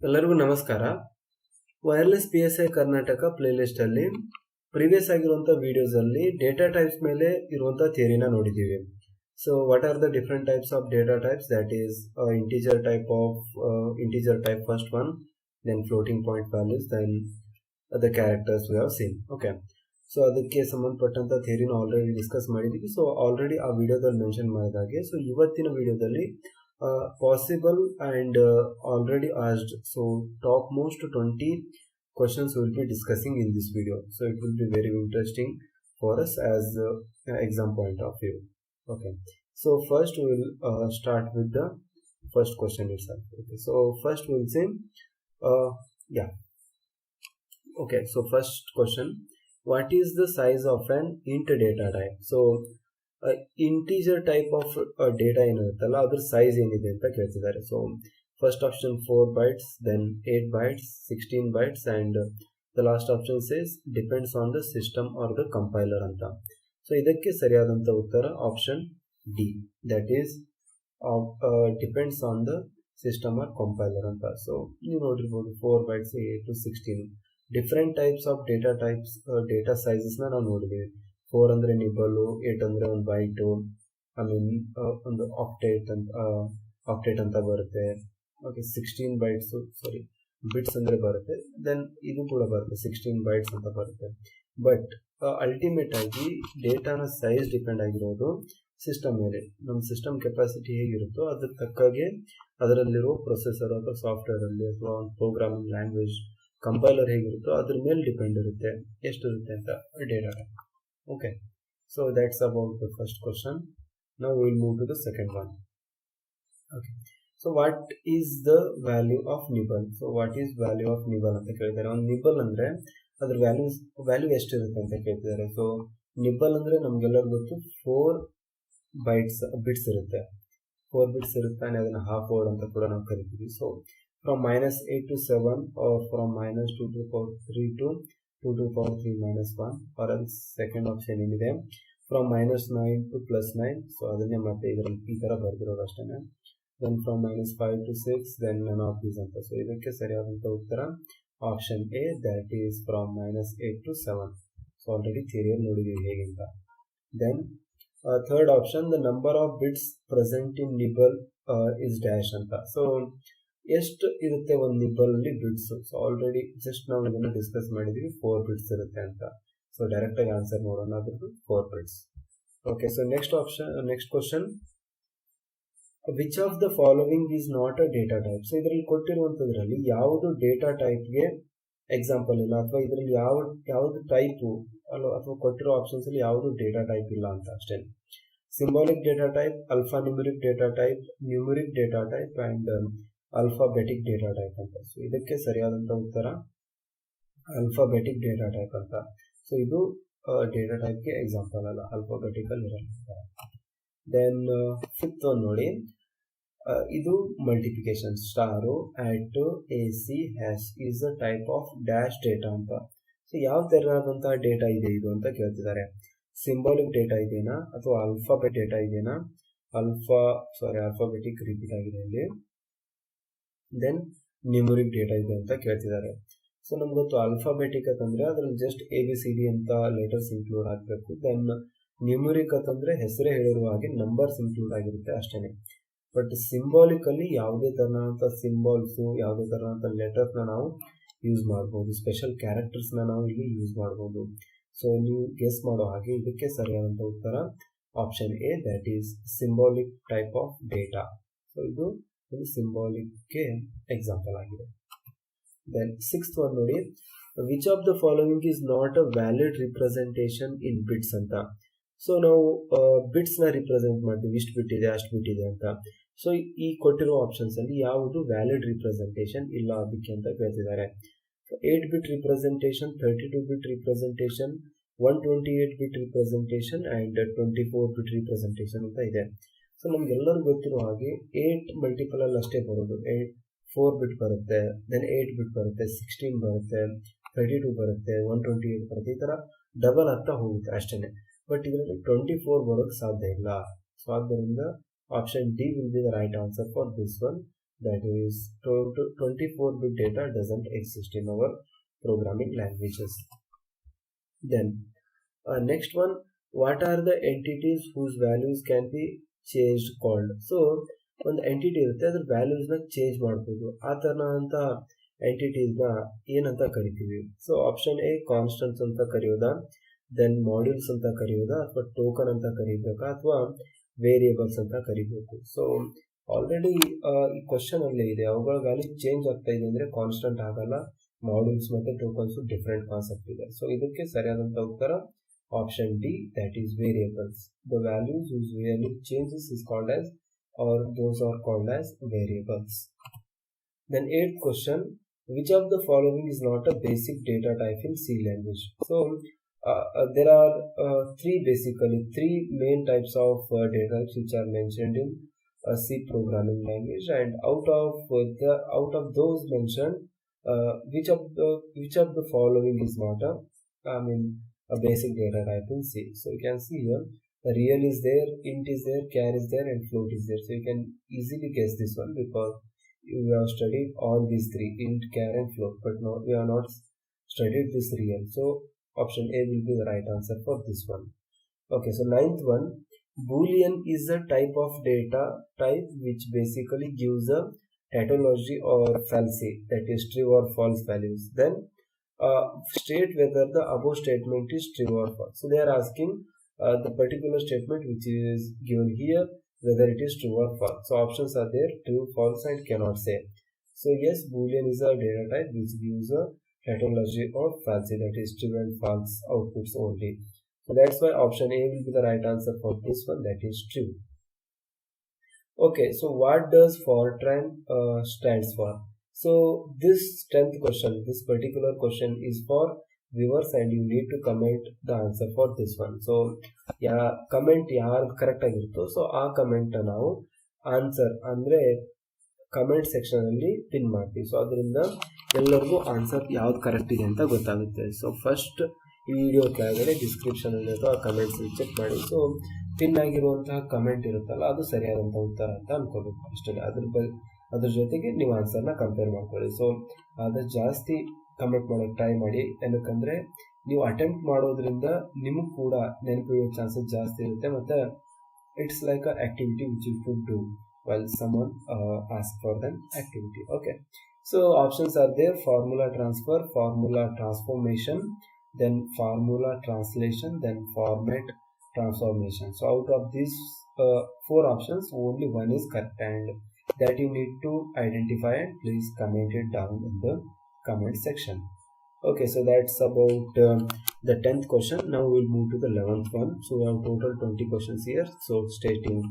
ಎಲ್ಲರಿಗೂ ನಮಸ್ಕಾರ. Wireless PSI Karnataka playlist ಅಲ್ಲಿ ಪ್ರೀವಿಯಸ್ ಆಗಿರುವಂತಹ ವಿಡಿಯೋಸ್ ಅಲ್ಲಿ ಡೇಟಾ ಟೈಪ್ಸ್ ಮೇಲೆ ಇರುವಂತಹ ಥಿಯರಿನ ನೋಡಿದೀವಿ. So what are the different types of data types? That is integer type first one, then floating point values, then the characters we have seen. Okay, so ಅದಕ್ಕೆ ಸಂಬಂಧಪಟ್ಟಂತ ಥಿಯರಿನ already discuss ಮಾಡಿದೀವಿ. So already ಆ ವಿಡಿಯೋದಲ್ಲಿ mention ಮಾಡಿದಾಗೆ so ಇವತ್ತಿನ ವಿಡಿಯೋದಲ್ಲಿ possible and already asked, so topmost 20 questions we will be discussing in this video. So it will be very interesting for us as exam point of view. Okay, so first we will start with the first question itself. Okay, so first we will say okay, so first question, what is the size of an int data type? So integer type of data ಏನಿರುತ್ತಲ್ಲ ಅದ್ರ size ಏನಿದೆ ಅಂತ ಕೇಳ್ತಿದ್ದಾರೆ. So first option 4 bytes, then 8 bytes, 16 bytes, and the last option says depends on the system or the compiler ಅಂತ. So ಇದಕ್ಕೆ ಸರಿಯಾದಂತ ಉತ್ತರ option d, that is depends on the system or compiler ಅಂತ. So ನೀವು ನೋಡಿರ್ಬೋದು 4 bytes 8 to 16 different types of data ಸೈಜಸ್ನ ನಾವು ನೋಡಿದ್ದೀವಿ. 4 ಅಂದ್ರೆ ನಿಬಲು, 8 ಅಂದ್ರೆ ಒಂದು ಬೈಟು, ಒಂದು ಆಕ್ಟೇಟ್ ಅಂತ ಬರುತ್ತೆ. ಓಕೆ, 16 bytes ಬಿಟ್ಸ್ ಅಂದ್ರೆ ಬರುತ್ತೆ. ದೆನ್ ಇದು ಕೂಡ ಬರುತ್ತೆ 16 bytes ಅಂತ ಬರುತ್ತೆ. ಬಟ್ ಅಲ್ಟಿಮೇಟ್ ಆಗಿ ಡೇಟಾನ ಸೈಜ್ ಡಿಪೆಂಡ್ ಆಗಿರೋದು ಸಿಸ್ಟಮ್ ಮೇಲೆ. ನಮ್ಮ ಸಿಸ್ಟಮ್ ಕೆಪಾಸಿಟಿ ಹೇಗಿರುತ್ತೋ ಅದ್ರ ತಕ್ಕಾಗೆ ಅದರಲ್ಲಿರೋ ಪ್ರೊಸೆಸರ್ ಅಥವಾ ಸಾಫ್ಟ್ವೇರ್ ಅಲ್ಲಿ ಅಥವಾ ಒಂದು ಪ್ರೋಗ್ರಾಮಿಂಗ್ ಲ್ಯಾಂಗ್ವೇಜ್ ಕಂಪೈಲರ್ ಹೇಗಿರುತ್ತೋ ಅದ್ರ ಮೇಲೆ ಡಿಪೆಂಡ್ ಇರುತ್ತೆ ಎಷ್ಟಿರುತ್ತೆ ಅಂತ data. Okay, so that's about the first question. Now we will move to the second one. Okay, so what is the value of nibble? So what is value of nibble ಅಂತ ಕೇಳಿದ್ದಾರೆ. ಒಂದು nibble ಅಂದ್ರೆ ಅದ್ರ value ಎಷ್ಟಿರುತ್ತೆ ಅಂತ ಕೇಳ್ತಿದ್ದಾರೆ. So nibble ಅಂದ್ರೆ ನಮ್ಗೆಲ್ಲರಿಗೂ ಗೊತ್ತು 4 ಬಿಟ್ಸ್ ಇರುತ್ತೆ. 4 ಬಿಟ್ಸ್ ಇರುತ್ತೆ, ಅದನ್ನ ಹಾಫ್ ವರ್ಡ್ ಅಂತ ಕೂಡ ನಾವು ಕರಿತೀವಿ. So from -8 to 7 or from -2 to the power 3 to 2 to the power 3 -1, or else second option ಏನಿದೆ from -9 to +9. ಸೊ ಅದನ್ನೇ ಮತ್ತೆ ಇದರಲ್ಲಿ ಈ ತರ ಬರ್ದಿರೋದು ಅಷ್ಟೇ. Then from -5 to 6, then none of these ಅಂತ. ಸೊ ಇದಕ್ಕೆ ಸರಿಯಾದಂತ ಉತ್ತರ option A, that is from -8 to 7. So already ಥಿಯರಿಯಲ್ಲಿ ನೋಡಿದೀವಿ ಹೇಗಿಂತ. Then third option, the number of bits present in nibble is dash ಅಂತ. ಸೊ ಎಷ್ಟು ಇರುತ್ತೆ ಒಂದು ನಿಬಲ್ ಅಲ್ಲಿ ಬಿಟ್ಸ್? ಸೊ ಆಲ್ರೆಡಿ ಜಸ್ಟ್ ನಾವು ಇದನ್ನ ಡಿಸ್ಕಸ್ ಮಾಡಿದೀವಿ, 4 ಬಿಟ್ಸ್ ಇರುತ್ತೆ ಅಂತ. ಸೊ ಡೈರೆಕ್ಟ್ ಆಗಿ ಆನ್ಸರ್ ನೋಡೋಣ, ಅದ್ರದ್ದು 4 bits. Okay, so next question, which of the following is not a data type? So ಇದರಲ್ಲಿ ಕೊಟ್ಟಿರುವಂತದ್ರಲ್ಲಿ ಯಾವುದು ಡೇಟಾ ಟೈಪ್ಗೆ ಎಕ್ಸಾಂಪಲ್ ಇಲ್ಲ, ಅಥವಾ ಇದರಲ್ಲಿ ಯಾವ್ದು ಟೈಪ್ ಅಥವಾ ಕೊಟ್ಟಿರೋ ಆಪ್ಷನ್ಸ್ ಅಲ್ಲಿ ಯಾವುದು ಡೇಟಾ ಟೈಪ್ ಇಲ್ಲ ಅಂತ ಅಷ್ಟೇ. Symbolic data type, alphanumeric data type, numeric data type, and alphabetic data type ಅಂತ. ಸೊ ಇದಕ್ಕೆ ಸರಿಯಾದಂತ ಉತ್ತರ ಅಲ್ಫಾಬೆಟಿಕ್ ಡೇಟಾ ಟೈಪ್ ಅಂತ. ಸೊ ಇದು ಡೇಟಾ ಟೈಪ್ಗೆ ಎಕ್ಸಾಂಪಲ್ ಅಲ್ಲ, ಅಲ್ಫಾಬೆಟಿಕಲ್ ಇರಲ್ಲ. ದೆನ್ ಫಿಫ್ತ್ ಒನ್ ನೋಡಿ, ಇದು multiplication star at AC hash is a type of dash data ಅಂತ. ಸೊ ಯಾವ ತರಹದಂತಹ ಡೇಟಾ ಇದೆ ಇದು ಅಂತ ಕೇಳ್ತಿದ್ದಾರೆ. ಸಿಂಬಾಲಿಕ್ ಡೇಟಾ ಇದೆನಾ ಅಥವಾ ಅಲ್ಫಾಬೆಟ್ ಡೇಟಾ ಇದೆನಾ? ಅಲ್ಫಾಬೆಟಿಕ್ ರಿಪೀಟ್ ಆಗಿದೆ ಇಲ್ಲಿ. ದೆನ್ ನ್ಯೂಮರಿಕ್ ಡೇಟಾ ಇದೆ ಅಂತ ಕೇಳ್ತಿದ್ದಾರೆ. ಸೊ ನಮ್ಗೆ ಗೊತ್ತು ಅಲ್ಫಾಬೆಟಿಕ್ ಅಂತಂದ್ರೆ ಅದ್ರಲ್ಲಿ ಜಸ್ಟ್ ABCD ಅಂತ ಲೆಟರ್ಸ್ ಇನ್ಕ್ಲೂಡ್ ಆಗಬೇಕು. ದೆನ್ ನ್ಯೂಮರಿಕ್ ಅಂತಂದ್ರೆ ಹೆಸರೇ ಹೇಳಿರುವ ಹಾಗೆ ನಂಬರ್ಸ್ ಇನ್ಕ್ಲೂಡ್ ಆಗಿರುತ್ತೆ ಅಷ್ಟೇನೆ. ಬಟ್ ಸಿಂಬಾಲಿಕ್ ಅಲ್ಲಿ ಯಾವುದೇ ತರಹಂತ ಸಿಂಬಾಲ್ಸ್, ಯಾವುದೇ ತರಹಂತ ಲೆಟರ್ಸ್ ನಾವು ಯೂಸ್ ಮಾಡಬಹುದು, ಸ್ಪೆಷಲ್ ಕ್ಯಾರೆಕ್ಟರ್ಸ್ ನಾವು ಇಲ್ಲಿ ಯೂಸ್ ಮಾಡಬಹುದು. ಸೊ ನೀವು ಗೆಸ್ ಮಾಡೋ ಹಾಗೆ ಇದಕ್ಕೆ ಸರಿಯಾದಂತ ಉತ್ತರ option A, that is symbolic type of data. So ಇದು ಸಿಂಬಾಲಿಕ್ಗೆ ಎಕ್ಸಾಂಪಲ್ ಆಗಿದೆ. ದೆನ್ ಸಿಕ್ಸ್ತ್ ಒನ್ ನೋಡಿ, which of the following is not a valid representation in bits ಅಂತ. ಸೊ ನಾವು ಬಿಟ್ಸ್ ನ ರಿಪ್ರೆಸೆಂಟ್ ಮಾಡ್ತೀವಿ, ಇಷ್ಟು ಬಿಟ್ ಇದೆ ಅಷ್ಟು ಬಿಟ್ ಇದೆ ಅಂತ. ಸೊ ಈ ಕೊಟ್ಟಿರೋ ಆಪ್ಷನ್ಸ್ ಅಲ್ಲಿ ಯಾವುದು ವ್ಯಾಲಿಡ್ ರಿಪ್ರೆಸೆಂಟೇಷನ್ ಇಲ್ಲ ಅದಕ್ಕೆ ಅಂತ ಕೇಳ್ತಿದ್ದಾರೆ. 8 bit representation, 32 bit representation, 128 bit representation and 24 bit representation ಅಂತ ಇದೆ. ಸೊ ನಮ್ಗೆಲ್ಲರಿಗೂ ಗೊತ್ತಿರೋ ಹಾಗೆ 8 ಮಲ್ಟಿಪಲ್ ಅಲ್ಲಿ ಅಷ್ಟೇ ಬರೋದು. 4 ಬಿಟ್ ಬರುತ್ತೆ, ದೆನ್ 8 ಬಿಟ್ ಬರುತ್ತೆ, 16 ಬರುತ್ತೆ, 32 ಬರುತ್ತೆ, 128 ಬರುತ್ತೆ. ಈ ತರ ಡಬಲ್ ಆಗ್ತಾ ಹೋಗುತ್ತೆ ಅಷ್ಟೇನೆ. ಬಟ್ ಇದರಲ್ಲಿ 24 ಬರೋಕ್ಕೆ ಸಾಧ್ಯ ಇಲ್ಲ. ಸೊ ಆದ್ದರಿಂದ option D will be the right answer for this one. that is 24-bit data doesn't exist in our programming languages. Then next one, what are the entities whose values can be changed called? So ಒಂದು entity ಇರುತ್ತೆ, ಅದ್ರ ವ್ಯಾಲ್ಯೂಸ್ನ change ಮಾಡ್ಬೋದು. ಆ ಥರನಂಥ ಎಂಟಿಟೀಸ್ನ ಏನಂತ ಕರಿತೀವಿ? So option A ಕಾನ್ಸ್ಟನ್ಸ್ ಅಂತ ಕರೆಯೋದಾ, then modules ಅಂತ ಕರೆಯೋದಾ, ಅಥವಾ ಟೋಕನ್ ಅಂತ ಕರಿಬೇಕಾ, ಅಥವಾ ವೇರಿಯೇಬಲ್ಸ್ ಅಂತ ಕರಿಬೇಕು? ಸೊ ಆಲ್ರೆಡಿ ಈ ಕ್ವಶನ್ ಅಲ್ಲೇ ಇದೆ, ಅವುಗಳ ವ್ಯಾಲ್ಯೂ ಚೇಂಜ್ ಆಗ್ತಾ ಇದೆ ಅಂದರೆ ಕಾನ್ಸ್ಟಂಟ್ ಆಗಲ್ಲ. ಮಾಡ್ಯೂಲ್ಸ್ ಮತ್ತು ಟೋಕನ್ಸ್ ಡಿಫ್ರೆಂಟ್ ಕಾನ್ಸೆಪ್ಟ್ ಇದೆ. ಸೊ ಇದಕ್ಕೆ ಸರಿಯಾದಂಥ ಉತ್ತರ option D, that is variables. The values whose value changes is called as, or those are called as variables. Then 8th question, which of the following is not a basic data type in C language? So there are three main types of data types which are mentioned in C programming language, and out of those mentioned, which of the following is not a basic data type in C? So you can see here, the real is there, int is there, char is there, and float is there. So you can easily guess this one because we have studied all these three, int, char, and float, but no, we have not studied this real. So option A will be the right answer for this one. Okay, so 9th one, Boolean is a type of data type which basically gives a tautology or fallacy, that is true or false values. Then state whether the above statement is true or false. So they are asking the particular statement which is given here, whether it is true or false. So options are there, true, false, and cannot say. So yes, Boolean is a data type which gives a tautology or fallacy, that is true and false outputs only. So that's why option A will be the right answer for this one, that is true. Okay, so what does FORTRAN stands for? So this 10th question, this particular question is for viewers, and you need to comment the answer for this one. So comment ಯಾರು correct ಆಗಿರುತ್ತೋ so ಆ comment ನಾವು answer ಅಂದರೆ comment section ಅಲ್ಲಿ pin ಮಾಡ್ತೀವಿ. So ಅದರಿಂದ ಎಲ್ಲರಿಗೂ answer ಯಾವ್ದು correct ಇದೆ ಅಂತ ಗೊತ್ತಾಗುತ್ತೆ. ಸೊ ಫಸ್ಟ್ ಈ ವಿಡಿಯೋ ಕೆಳಗಡೆ ಡಿಸ್ಕ್ರಿಪ್ಷನ್ ಅಲ್ಲಿ ಅಥವಾ ಕಮೆಂಟ್ಸ್ ಚೆಕ್ ಮಾಡಿ. ಸೊ ಪಿನ್ ಆಗಿರುವಂತಹ ಕಮೆಂಟ್ ಇರುತ್ತಲ್ಲ, ಅದು ಸರಿಯಾದಂಥ ಉತ್ತರ ಅಂತ ಅನ್ಕೋಬೇಕು ಅಷ್ಟೇ. ಅದ್ರ ಜೊತೆಗೆ ನೀವು ಆನ್ಸರ್ನ ಕಂಪೇರ್ ಮಾಡ್ಕೊಳ್ಳಿ. ಸೊ ಆದಷ್ಟು ಜಾಸ್ತಿ ಕಮೆಂಟ್ ಮಾಡೋಕ್ಕೆ ಟ್ರೈ ಮಾಡಿ, ಏನಕ್ಕಂದರೆ ನೀವು ಅಟೆಂಪ್ಟ್ ಮಾಡೋದ್ರಿಂದ ನಿಮಗೆ ಕೂಡ ನೆನಪಿಡೋ ಚಾನ್ಸಸ್ ಜಾಸ್ತಿ ಇರುತ್ತೆ. ಮತ್ತು it's like a activity which you should do while someone asks for an activity. Okay, so options are there: formula transfer, formula transformation, then formula translation, then format transformation. So out of these 4 options, only one is correct, and that you need to identify, and please comment it down in the comment section. Okay, so that's about the 10th question. Now we'll move to the 11th one. So we have total 20 questions here, so stay tuned.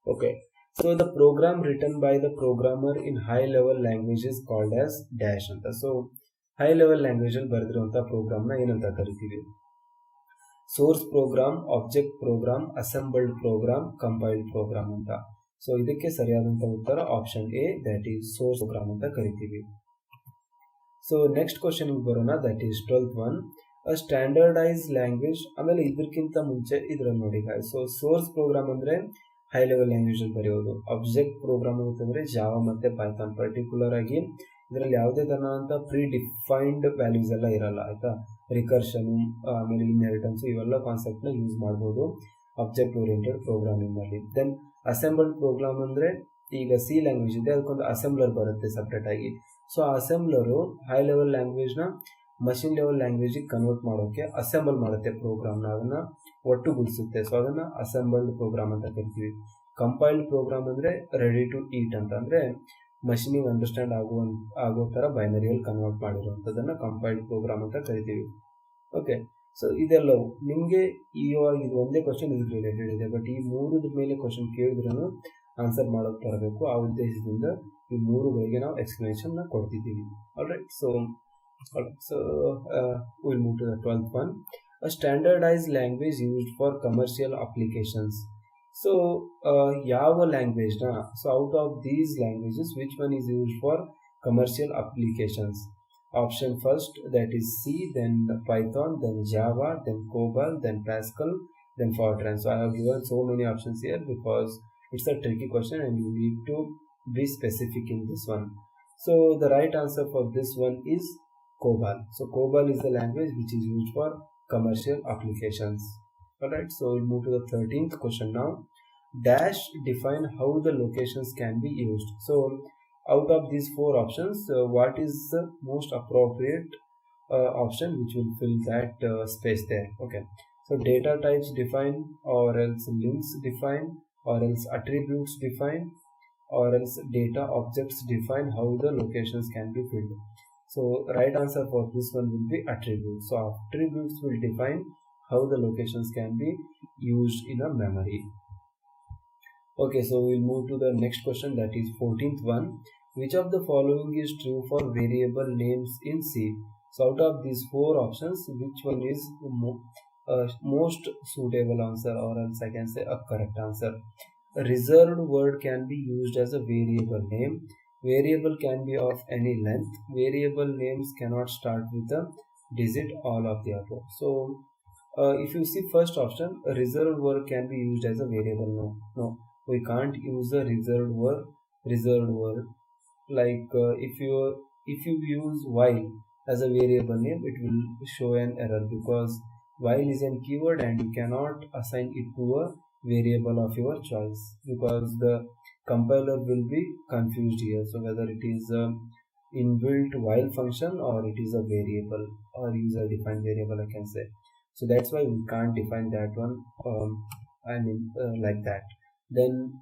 Okay, so the program written by the programmer in high level language is called as dash anta. So high level language ಅಲ್ಲಿ ಬರೆದಿರುವಂತಹ program ನ ಏನಂತ ಕರಿತೀವಿ? Source program, object program, assembled program, compiled program ಅಂತ. So ಇದಕ್ಕೆ ಸರಿಯಾದಂತಹ ಉತ್ತರ option A, that is source program ಅಂತ ಕರಿತೀವಿ. ಸೊ ನೆಕ್ಸ್ಟ್ ಕ್ವಶನ್ ಬರೋಣ, that is 12th one, a standardise language. ಆಮೇಲೆ ಇದಕ್ಕಿಂತ ಮುಂಚೆ ಇದ್ರಲ್ಲಿ ನೋಡಿ, ಸೊ ಸೋರ್ಸ್ ಪ್ರೋಗ್ರಾಮ್ ಅಂದ್ರೆ ಹೈ ಲೆವೆಲ್ ಲ್ಯಾಂಗ್ವೇಜ್ ಅಲ್ಲಿ ಬರೆಯೋದು. ಆಬ್ಜೆಕ್ಟ್ ಪ್ರೋಗ್ರಾಮ್ ಅಂತಂದ್ರೆ ಜಾವಾ ಮತ್ತೆ ಪೈಥಾನ್. ಪರ್ಟಿಕ್ಯುಲರ್ ಆಗಿ ಇದರಲ್ಲಿ ಯಾವುದೇ ತರ ಅಂತ ಪ್ರೀ ಡಿಫೈನ್ಡ್ ವ್ಯಾಲ್ಯೂಸ್ ಎಲ್ಲ ಇರಲ್ಲ, ಆಯ್ತಾ. ರಿಕರ್ಷನ್, ಆಮೇಲೆ ಇನ್ಹೆರಿಟನ್ಸ್, ಇವೆಲ್ಲ ಕಾನ್ಸೆಪ್ಟ್ ನ ಯೂಸ್ ಮಾಡ್ಬೋದು ಆಬ್ಜೆಕ್ಟ್ ಓರಿಯೆಂಟೆಡ್ ಪ್ರೋಗ್ರಾಮಿಂಗ್ ನಲ್ಲಿ. ದೆನ್ ಅಸೆಂಬಲ್ಡ್ ಪ್ರೋಗ್ರಾಮ್ ಅಂದ್ರೆ ಈಗ ಸಿ ಲ್ಯಾಂಗ್ವೇಜ್ ಇದೆ, ಅದಕ್ಕೊಂದು ಅಸೆಂಬ್ಲರ್ ಬರುತ್ತೆ ಸಪ್ರೇಟ್ ಆಗಿ. ಸೊ ಆ ಅಸೆಂಬ್ಲರು ಹೈ ಲೆವೆಲ್ ಲ್ಯಾಂಗ್ವೇಜ್ ನ ಮಷಿನ್ ಲೆವೆಲ್ ಲ್ಯಾಂಗ್ವೇಜ್ ಕನ್ವರ್ಟ್ ಮಾಡೋಕೆ ಅಸೆಂಬಲ್ ಮಾಡುತ್ತೆ ಪ್ರೋಗ್ರಾಮ್ನ, ಅದನ್ನ ಒಟ್ಟುಗೂಡಿಸುತ್ತೆ. ಸೊ ಅದನ್ನ ಅಸೆಂಬಲ್ಡ್ ಪ್ರೋಗ್ರಾಮ್ ಅಂತ ಕರಿತೀವಿ. ಕಂಪೈಲ್ಡ್ ಪ್ರೋಗ್ರಾಮ್ ಅಂದ್ರೆ ರೆಡಿ ಟು ಈಟ್ ಅಂತ, ಅಂದ್ರೆ ಮಷಿನಿಗೆ ಅಂಡರ್ಸ್ಟ್ಯಾಂಡ್ ಆಗೋ ತರ ಬೈನರಿಯಲ್ಲಿ ಕನ್ವರ್ಟ್ ಮಾಡಿರುವಂಥದ್ದನ್ನ ಕಂಪೈಲ್ಡ್ ಪ್ರೋಗ್ರಾಮ್ ಅಂತ ಕರಿತೀವಿ. ಓಕೆ, ಸೊ ಇದೆಲ್ಲವೂ ನಿಮಗೆ ಇವಾಗ ಇದು ಒಂದೇ ಕ್ವಶನ್ ಇದಕ್ಕೆ ರಿಲೇಟೆಡ್ ಇದೆ, ಬಟ್ ಈ ಮೂರದ ಮೇಲೆ ಕ್ವಶನ್ ಕೇಳಿದ್ರೂ ಆನ್ಸರ್ ಮಾಡೋಕೆ ಬರಬೇಕು. ಆ ಉದ್ದೇಶದಿಂದ ಈ ಮೂರುಗಳಿಗೆ ನಾವು ಎಕ್ಸ್ಪ್ಲನೇಷನ್ ಕೊಡ್ತಿದ್ದೀವಿ. Alright, so we'll move to the 12th one. A standardized language used for commercial applications. So ಯಾವ ಲ್ಯಾಂಗ್ವೇಜ್ ನ, so out of these languages which one is used for commercial applications? Option first, that is C, then Python, then Java, then COBOL, then Pascal, then FORTRAN. So I have given so many options here because it's a tricky question and you need to be specific in this one. So the right answer for this one is COBOL. So COBOL is the language which is used for commercial applications. Alright, so we'll move to the 13th question now. Dash define how the locations can be used. So out of these four options, what is the most appropriate option which will fill that space there? Okay, so data types define, or else links define, or else attributes define, or else data objects define how the locations can be filled. So right answer for this one will be attributes. So attributes will define how the locations can be used in a memory. Okay, so we'll move to the next question, that is 14th one. Which of the following is true for variable names in C? So out of these four options, which one is most suitable answer, or else I can say a correct answer? A reserved word can be used as a variable name. Variable can be of any length. Variable names cannot start with a digit, all of the above. So if you see first option, a reserved word can be used as a variable. No, we can't use a reserved word. Like if you use while as a variable name, it will show an error, because while is an keyword and you cannot assign it to a variable of your choice, because the compiler will be confused here. So whether it is inbuilt while function, or it is a variable or user defined variable, I can say. So that's why we can't define that one like that. Then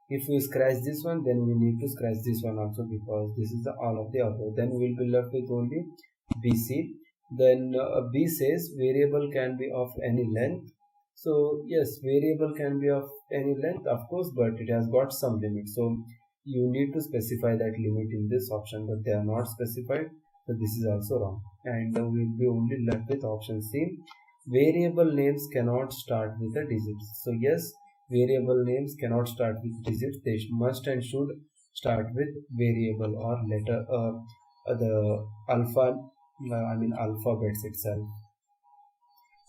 if we scratch this one, then we need to scratch this one also, because this is the all of the above. Then we will be left with only BC. Then B says variable can be of any length. So yes, variable can be of any length, of course, but it has got some limit. So you need to specify that limit in this option, but they are not specified. So this is also wrong, and we will be only left with option C. Variable names cannot start with a digit. So yes, variable names cannot start with digits. They must and should start with variable or letter, the alphabets itself.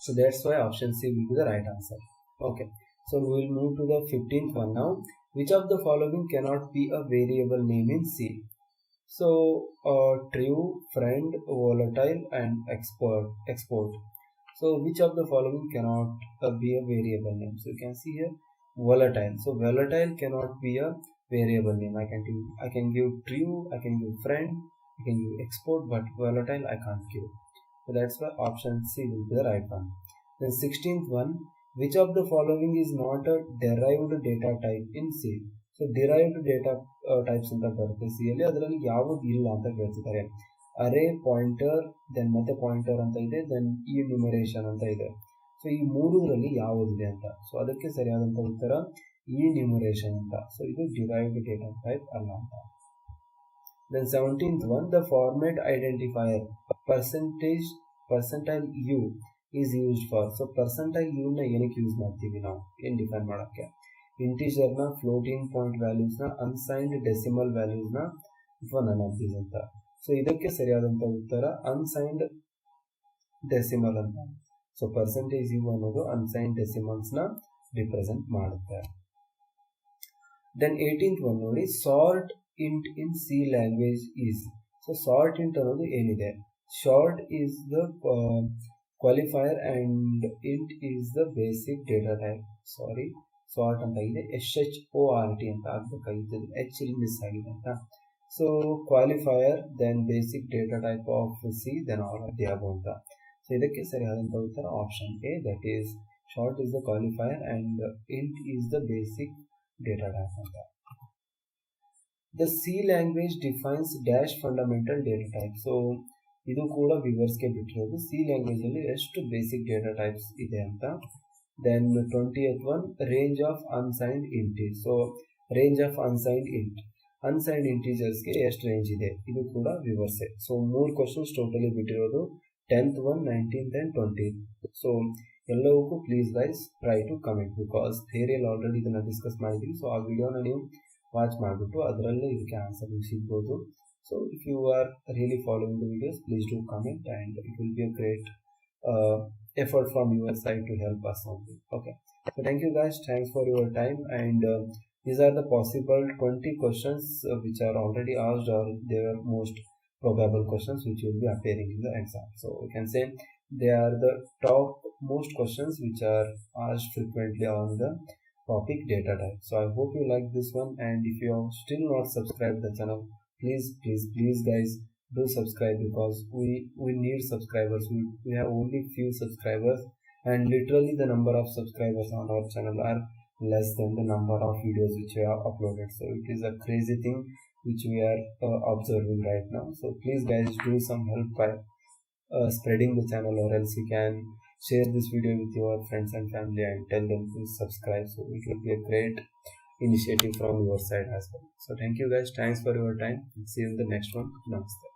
So that's why option C will be the right answer. Okay, so we will move to the 15th one now. Which of the following cannot be a variable name in C? So true, friend, volatile, and export. So which of the following cannot be a variable name? So you can see here volatile. So volatile cannot be a variable name. I can give true, I can give friend, I can give export, but volatile I can't give. So that's why option C will be the right one. Then 16th one, which of the following is not a derived data type in C? So derived data types ಅಂತ ಬರುತ್ತೆ C ಅಲ್ಲಿ, ಅದರಲ್ಲಿ ಯಾವುದು ಇಲ್ಲ ಅಂತ ಕೇಳ್ತಿದ್ದಾರೆ. ಅರೇ, pointer, then ಮತ್ತೆ pointer ಅಂತ ಇದೆ, ದೆನ್ enumeration ಅಂತ ಇದೆ. ಸೊ ಈ ಮೂರರಲ್ಲಿ ಯಾವುದಿದೆ ಅಂತ. ಸೊ ಅದಕ್ಕೆ ಸರಿಯಾದಂಥ ಉತ್ತರ enumeration ಅಂತ. ಸೊ ಇದು derived data type ಅಲ್ಲ ಅಂತ. Then 17th one, the format identifier percentile u is used for. So percentile u ನ ಏನಕ್ಕೆ ಯೂಸ್ ಮಾಡ್ತೀವಿ ನಾವು, ಏನು ಡಿಫೈನ್ ಮಾಡೋಕ್ಕೆ? ಇಂಟಿಜರ್ ನ, ಫ್ಲೋಟಿಂಗ್ ಪಾಯಿಂಟ್ ವ್ಯಾಲ್ಯೂಸ್ ನ, ಅನ್ಸೈನ್ಡ್ ಡೆಸಿಮಲ್ ವ್ಯಾಲ್ಯೂಸ್ ನ, ಅಥವಾ ನನ್ ಆಫ್ ದೀಸ್ ಅಂತ. ಸೊ ಇದಕ್ಕೆ ಸರಿಯಾದಂಥ ಉತ್ತರ ಅನ್ಸೈನ್ಡ್ ಡೆಸಿಮಲ್ ಅಂತ. ಸೊ ಪರ್ಸೆಂಟೇಜ್ ಯು ಅನ್ನೋದು ಅನ್ಸೈನ್ಡ್ ಡೆಸಿಮಲ್ಸ್ ನ ರಿಪ್ರೆಸೆಂಟ್ ಮಾಡುತ್ತೆ. ದೆನ್ 18th one ನೋಡಿ, sort int in C language is. So Sortint ಅನ್ನೋದು ಏನಿದೆ, short is the qualifier and int is the basic data type. Sorry, sort ಅಂತ ಇದೆ, SHORT ಅಂತ ಆಗ್ಬೇಕಾಗಿತ್ತು, H ಇಲ್ಲಿ ಮಿಸ್ ಆಗಿದೆ ಅಂತ. So qualifier, then basic data type of C, then all of the above ಅಂತ. So ಇದಕ್ಕೆ ಸರಿಯಾದಂಥ ಉತ್ತರ option A, that is short is the qualifier and int is the basic data type ಅಂತ. The C language defines dash fundamental data type. So ಇದು ಕೂಡ ವಿವರ್ಸ್ಗೆ ಬಿಟ್ಟಿರೋದು. C language ಅಲ್ಲಿ ಎಷ್ಟು basic data types ಇದೆ ಅಂತ. Then 20th one, range of unsigned integer. So range of unsigned ಇಂಟೀಜರ್ಸ್ಗೆ ಎಷ್ಟು range ಇದೆ, ಇದು ಕೂಡ ವಿವರ್ಸೆ. ಸೊ 3 ಕ್ವಶನ್ಸ್ ಟೋಟಲಿ ಬಿಟ್ಟಿರೋದು, 10th one, 19th and 20th. So ಎಲ್ಲವಕ್ಕೂ please guys try to comment, because ಥಿಯರಿಯಲ್ಲಿ ಆಲ್ರೆಡಿ ಇದನ್ನು ಡಿಸ್ಕಸ್ ಮಾಡಿದ್ದೀವಿ. ಸೊ ಆ ವಿಡಿಯೋನ ನೀವು ವಾಚ್ ಮಾಡಿಬಿಟ್ಟು ಅದರಲ್ಲೇ ಇದಕ್ಕೆ ಆನ್ಸರ್ ನೀವು ಸಿಗ್ಬೋದು. So if you are really following the videos, please do comment and it will be a great effort from your side to help us on this. Okay, so thank you guys, thanks for your time, and These are the possible 20 questions which are already asked, or they are most probable questions which will be appearing in the exam. So we can say they are the top most questions which are asked frequently on the topic data type. So I hope you like this one, and if you have still not subscribed the channel, please guys, do subscribe, because we need subscribers. We have only few subscribers, and literally the number of subscribers on our channel are less than the number of videos which we have uploaded. So it is a crazy thing which we are observing right now. So please guys, do some help by spreading the channel, or else you can share this video with your friends and family and tell them to subscribe. So it will be a great initiative from your side as well. So thank you guys, thanks for your time, see you in the next one. Namaste.